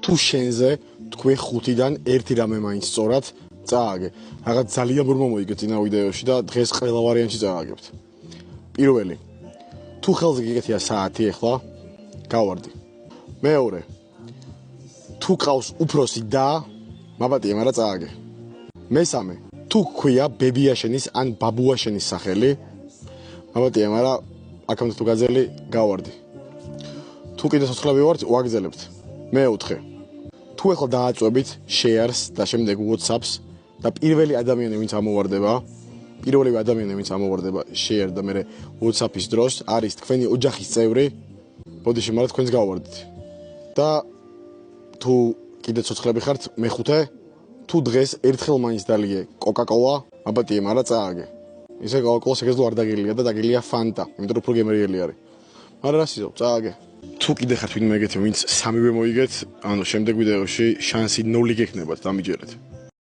თუ შენზე თქვენ 5-დან ერთი რამე მაინც სწორად წააგე. რაღაც ძალიან ბურმა მოიგე წინა ვიდეოში და დღეს ყველა ვარიანტში წააგებთ. პირველი. თუ ხელზე გიგეთია საათი ახლა, გავარდი. მეორე. თუ ყავს უფროსი და მაბატია, მაგრამ წააგე. მესამე. თუ ქვია ბებიაშენის ან ბაბუაშენის სახელი, მაბატია, მაგრამ აქამდე თუ გაძელი, გავარდი. თუ კიდე ცოცხლები ვართ, ვაგრძელებთ. მეოთხე. თუ ახლა დააწვევით share-ს და შემდეგ WhatsApp-ს და პირველი ადამიანი ვინც ამოვარდება share და მე WhatsApp-ის დროს არის თქვენი ოჯახის წევრი, ბოდიში მაგრამ თქვენს გავარდით. და თუ კიდე ცოცხლები ხართ, მეხუთე, თუ დღეს ერთხელ მაინც დალიე Coca-Cola, აბატია, მაგრამ წააგე. ისე Coca-Cola შეგეძლო არ დაგილია და დაგილია Fanta, იმიტომ რომ უფრო გემრიელი არის. მაგრამ რა სიზო, წააგე. თუ კიდე ხართ ვინმე ეგეთი, ვინც სამივე მოიგეთ, ანუ შემდეგ ვიდეოში შანსი 0 გექნებათ, დამიჯერეთ.